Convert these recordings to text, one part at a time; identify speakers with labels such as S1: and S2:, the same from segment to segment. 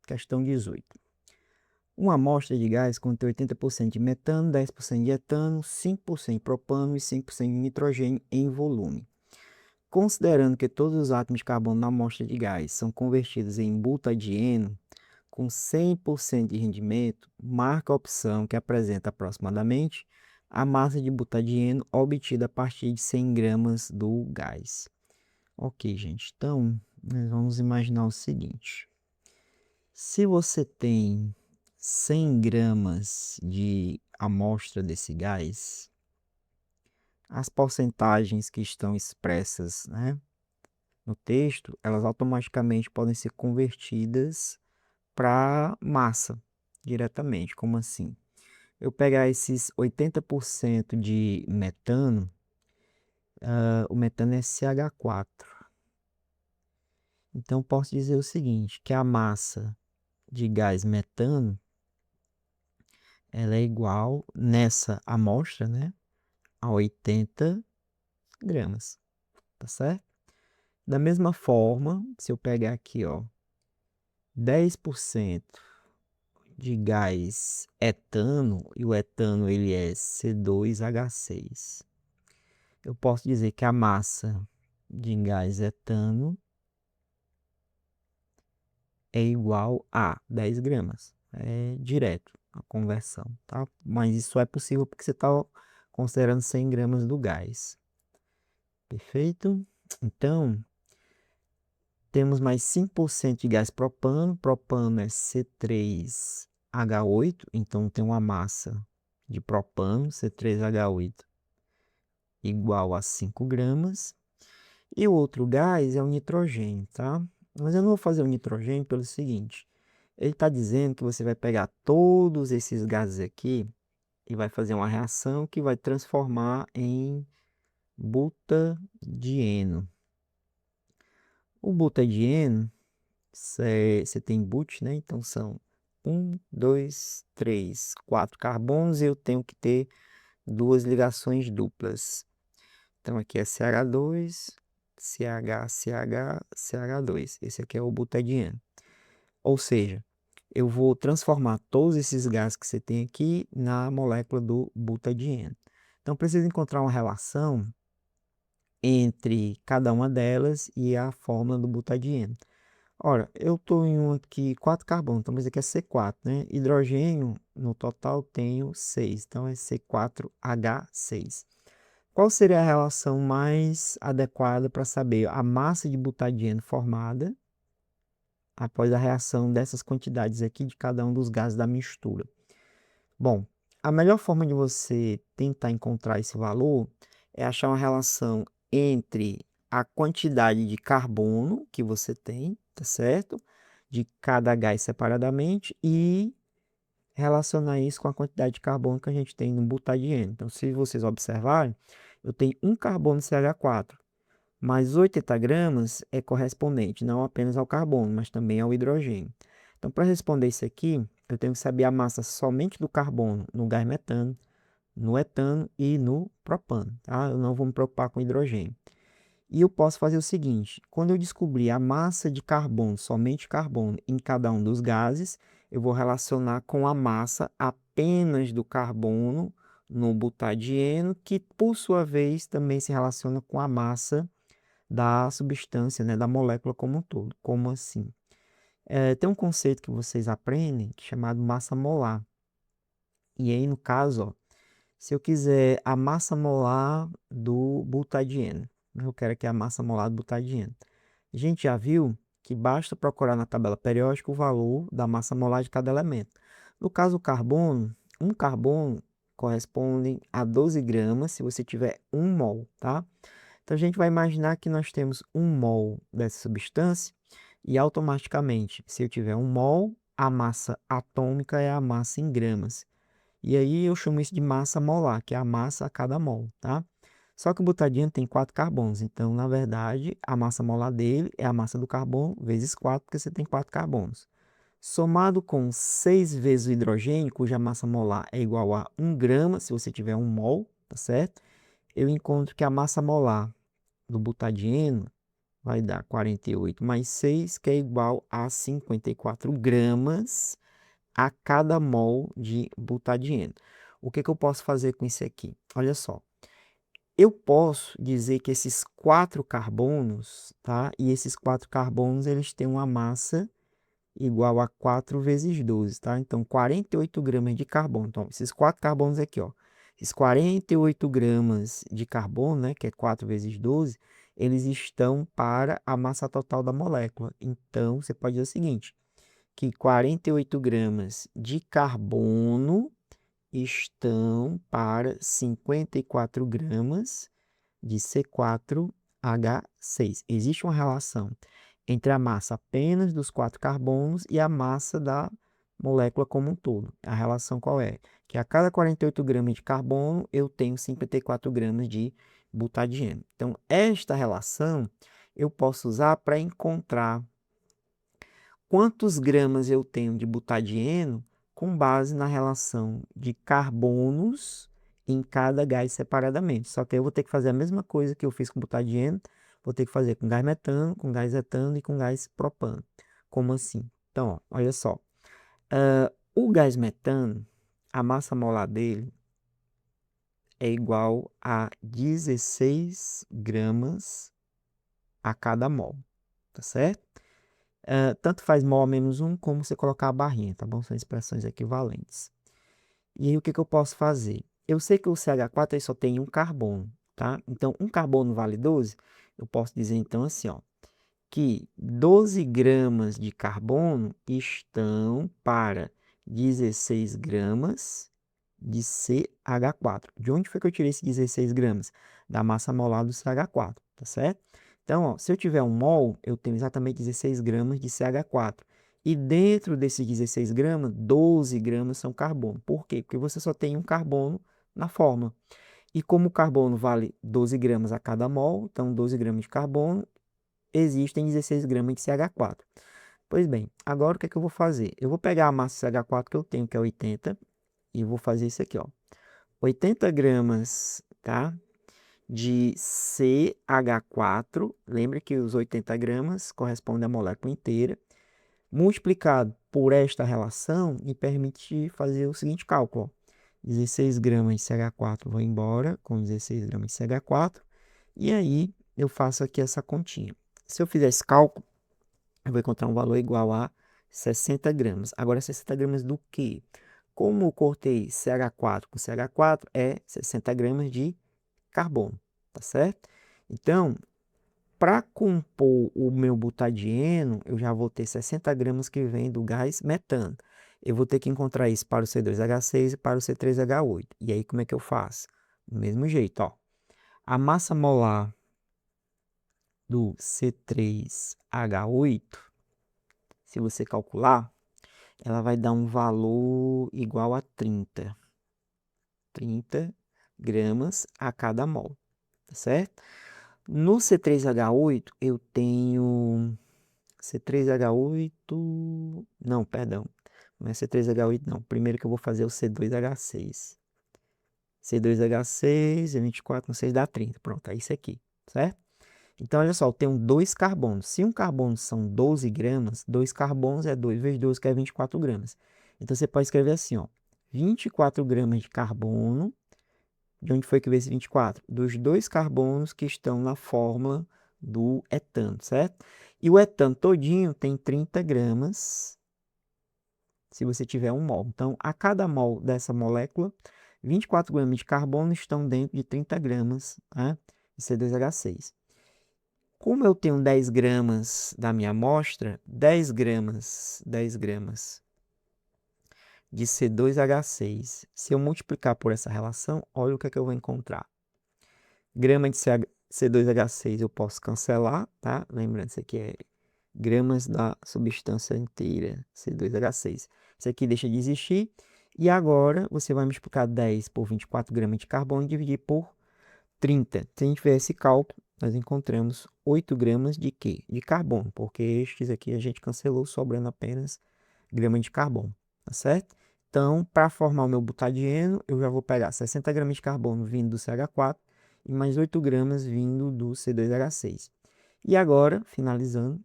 S1: Questão 18. Uma amostra de gás contém 80% de metano, 10% de etano, 5% de propano e 5% de nitrogênio em volume. Considerando que todos os átomos de carbono na amostra de gás são convertidos em butadieno, com 100% de rendimento, marca a opção que apresenta aproximadamente a massa de butadieno obtida a partir de 100 gramas do gás. Ok, gente, então nós vamos imaginar o seguinte. Se você tem 100 gramas de amostra desse gás, as porcentagens que estão expressas, né, no texto, elas automaticamente podem ser convertidas para massa diretamente. Como assim? Eu pegar esses 80% de metano, o metano é CH4. Então, posso dizer o seguinte, que a massa de gás metano, ela é igual, nessa amostra, né, a 80 gramas, tá certo? Da mesma forma, se eu pegar aqui, ó, 10% de gás etano, e o etano ele é C2H6. Eu posso dizer que a massa de gás etano é igual a 10 gramas. É direto a conversão, tá? Mas isso é possível porque você está considerando 100 gramas do gás. Perfeito? Então, temos mais 5% de gás propano. Propano é C3H8, então tem uma massa de propano, C3H8, igual a 5 gramas. E o outro gás é o nitrogênio, tá? Mas eu não vou fazer o nitrogênio pelo seguinte. Ele está dizendo que você vai pegar todos esses gases aqui e vai fazer uma reação que vai transformar em butadieno. O butadieno, você tem but, né? Então são 4 carbonos e eu tenho que ter duas ligações duplas. Então aqui é CH2, CH, CH, CH2. Esse aqui é o butadieno. Ou seja, eu vou transformar todos esses gases que você tem aqui na molécula do butadieno. Então, preciso encontrar uma relação entre cada uma delas e a fórmula do butadieno. Ora, eu estou em um aqui, 4 carbonos, então esse aqui é C4, né? Hidrogênio, no total, tenho 6, então é C4H6. Qual seria a relação mais adequada para saber a massa de butadieno formada após a reação dessas quantidades aqui de cada um dos gases da mistura? Bom, a melhor forma de você tentar encontrar esse valor é achar uma relação entre a quantidade de carbono que você tem, tá certo? De cada gás separadamente e relacionar isso com a quantidade de carbono que a gente tem no butadieno. Então, se vocês observarem, eu tenho um carbono CH4, mas 80 gramas é correspondente não apenas ao carbono, mas também ao hidrogênio. Então, para responder isso aqui, eu tenho que saber a massa somente do carbono no gás metano, no etano e no propano, tá? Eu não vou me preocupar com hidrogênio. E eu posso fazer o seguinte, quando eu descobrir a massa de carbono, somente carbono, em cada um dos gases, eu vou relacionar com a massa apenas do carbono no butadieno, que por sua vez também se relaciona com a massa da substância, né, da molécula como um todo. Como assim? Tem um conceito que vocês aprendem que é chamado massa molar. E aí, no caso, ó, se eu quiser a massa molar do butadieno, né, eu quero aqui a massa molar do butadieno. A gente já viu que basta procurar na tabela periódica o valor da massa molar de cada elemento. No caso do carbono, um carbono corresponde a 12 gramas se você tiver 1 mol, tá? Então, a gente vai imaginar que nós temos 1 mol dessa substância e automaticamente, se eu tiver 1 mol, a massa atômica é a massa em gramas. E aí eu chamo isso de massa molar, que é a massa a cada mol, tá? Só que o butadieno tem 4 carbonos, então, na verdade, a massa molar dele é a massa do carbono vezes 4, porque você tem 4 carbonos. Somado com 6 vezes o hidrogênio, cuja massa molar é igual a 1 grama, se você tiver 1 mol, tá certo? Eu encontro que a massa molar do butadieno vai dar 48 mais 6, que é igual a 54 gramas a cada mol de butadieno. O que eu posso fazer com isso aqui? Olha só. Eu posso dizer que esses 4 carbonos, tá? E esses 4 carbonos, eles têm uma massa igual a 4 vezes 12, tá? Então, 48 gramas de carbono. Então, esses 4 carbonos aqui, ó. Esses 48 gramas de carbono, né? Que é 4 vezes 12, eles estão para a massa total da molécula. Então, você pode dizer o seguinte, que 48 gramas de carbono estão para 54 gramas de C4H6. Existe uma relação entre a massa apenas dos 4 carbonos e a massa da molécula como um todo. A relação qual é? Que a cada 48 gramas de carbono, eu tenho 54 gramas de butadieno. Então, esta relação eu posso usar para encontrar quantos gramas eu tenho de butadieno com base na relação de carbonos em cada gás separadamente. Só que eu vou ter que fazer a mesma coisa que eu fiz com butadieno, vou ter que fazer com gás metano, com gás etano e com gás propano. Como assim? Então, ó, olha só. O gás metano, a massa molar dele é igual a 16 gramas a cada mol, tá certo? Tanto faz mol menos um, como você colocar a barrinha, tá bom? São expressões equivalentes. E aí, o que que eu posso fazer? Eu sei que o CH4 aí só tem um carbono, tá? Então, um carbono vale 12. Eu posso dizer, então, assim, ó, que 12 gramas de carbono estão para 16 gramas de CH4. De onde foi que eu tirei esses 16 gramas? Da massa molar do CH4, tá certo? Então, ó, se eu tiver um mol, eu tenho exatamente 16 gramas de CH4. E dentro desses 16 gramas, 12 gramas são carbono. Por quê? Porque você só tem um carbono na fórmula. E como o carbono vale 12 gramas a cada mol, então 12 gramas de carbono, existem 16 gramas de CH4. Pois bem, agora o que é que eu vou fazer? Eu vou pegar a massa CH4 que eu tenho, que é 80, e vou fazer isso aqui, ó. 80 gramas, tá? De CH4, lembra que os 80 gramas correspondem à molécula inteira, multiplicado por esta relação, me permite fazer o seguinte cálculo, ó. 16 gramas de CH4 vão embora com 16 gramas de CH4, e aí eu faço aqui essa continha. Se eu fizer esse cálculo, eu vou encontrar um valor igual a 60 gramas. Agora, 60 gramas do quê? Como eu cortei CH4 com CH4, é 60 gramas de carbono, tá certo? Então, para compor o meu butadieno, eu já vou ter 60 gramas que vem do gás metano. Eu vou ter que encontrar isso para o C2H6 e para o C3H8. E aí, como é que eu faço? Do mesmo jeito, ó. A massa molar do C3H8, se você calcular, ela vai dar um valor igual a 30 gramas a cada mol, tá certo? No C3H8, eu tenho C3H8, não, perdão, não é C3H8 não, primeiro que eu vou fazer é o C2H6. C2H6 é 24 com 6 dá 30, pronto, é isso aqui, certo? Então, olha só, eu tenho 2 carbonos. Se um carbono são 12 gramas, 2 carbonos é 2 vezes 12, que é 24 gramas. Então, você pode escrever assim, ó, 24 gramas de carbono. De onde foi que veio esse 24? Dos 2 carbonos que estão na fórmula do etano, certo? E o etano todinho tem 30 gramas, se você tiver um mol. Então, a cada mol dessa molécula, 24 gramas de carbono estão dentro de 30 gramas, né, de C2H6. Como eu tenho 10 gramas da minha amostra, 10 gramas de C2H6, se eu multiplicar por essa relação, olha o que é que eu vou encontrar. Grama de C2H6 eu posso cancelar, tá? Lembrando, isso aqui é gramas da substância inteira, C2H6. Isso aqui deixa de existir. E agora, você vai multiplicar 10 por 24 gramas de carbono e dividir por 30. Se a gente fizer esse cálculo, nós encontramos 8 gramas de quê? De carbono, porque estes aqui a gente cancelou, sobrando apenas grama de carbono, tá certo? Então, para formar o meu butadieno, eu já vou pegar 60 gramas de carbono vindo do CH4 e mais 8 gramas vindo do C2H6. E agora, finalizando,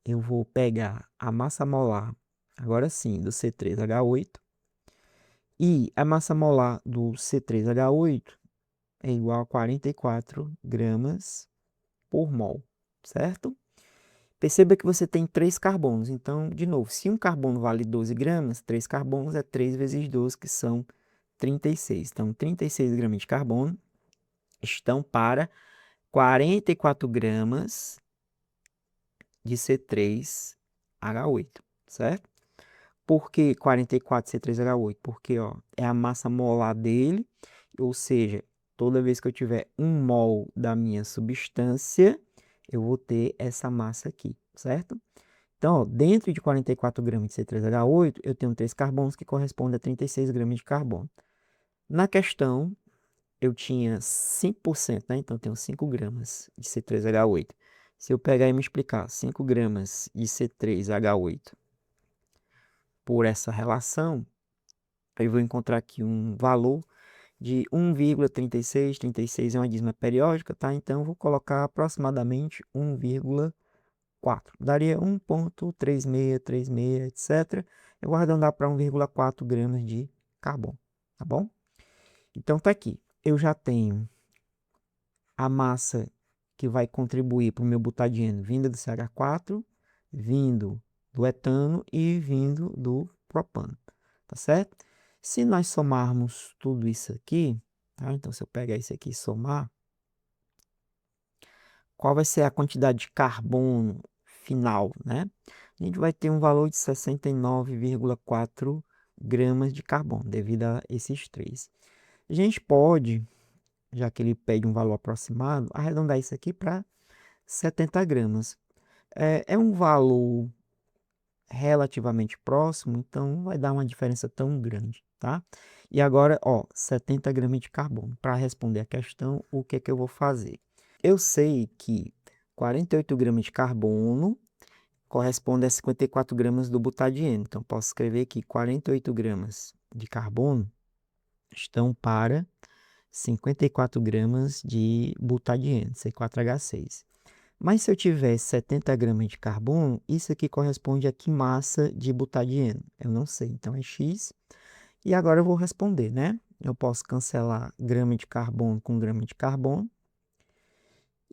S1: eu vou pegar a massa molar, agora sim, do C3H8. E a massa molar do C3H8 é igual a 44 gramas por mol, certo? Perceba que você tem 3 carbonos. Então, de novo, se um carbono vale 12 gramas, 3 carbonos é 3 vezes 12, que são 36. Então, 36 gramas de carbono estão para 44 gramas de C3H8, certo? Por que 44 C3H8? Porque ó, é a massa molar dele, ou seja, toda vez que eu tiver 1 mol da minha substância, eu vou ter essa massa aqui, certo? Então, ó, dentro de 44 gramas de C3H8, eu tenho 3 carbonos que correspondem a 36 gramas de carbono. Na questão, eu tinha 5%, né? Então, eu tenho 5 gramas de C3H8. Se eu pegar e multiplicar 5 gramas de C3H8 por essa relação, eu vou encontrar aqui um valor de 1,36. 36 é uma dízima periódica, tá? Então, eu vou colocar aproximadamente 1,4. Daria 1,3636, etc. Eu vou arredondar para 1,4 gramas de carbono, tá bom? Então, tá aqui. Eu já tenho a massa que vai contribuir para o meu butadieno vinda do CH4, vindo do etano e vindo do propano, tá certo? Se nós somarmos tudo isso aqui, tá? Então, se eu pegar isso aqui e somar, qual vai ser a quantidade de carbono final, né? A gente vai ter um valor de 69,4 gramas de carbono, devido a esses três. A gente pode, já que ele pede um valor aproximado, arredondar isso aqui para 70 gramas. É um valor relativamente próximo, então não vai dar uma diferença tão grande, tá? E agora, ó, 70 gramas de carbono. Para responder a questão, o que é que eu vou fazer? Eu sei que 48 gramas de carbono corresponde a 54 gramas do butadieno. Então, posso escrever que 48 gramas de carbono estão para 54 gramas de butadieno, C4H6. Mas se eu tiver 70 gramas de carbono, isso aqui corresponde a que massa de butadieno? Eu não sei, então é X. E agora eu vou responder, né? Eu posso cancelar grama de carbono com grama de carbono.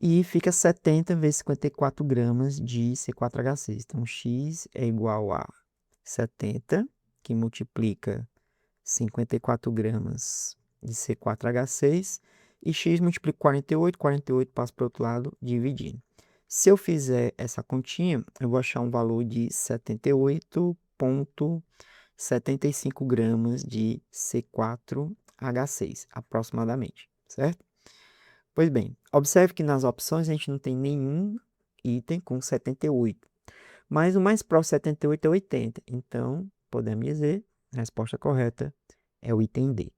S1: E fica 70 vezes 54 gramas de C4H6. Então, X é igual a 70, que multiplica 54 gramas de C4H6. E X multiplica 48, 48 passa para o outro lado, dividindo. Se eu fizer essa continha, eu vou achar um valor de 78,75 gramas de C4H6, aproximadamente, certo? Pois bem, observe que nas opções a gente não tem nenhum item com 78, mas o mais próximo de 78 é 80. Então, podemos dizer, a resposta correta é o item D.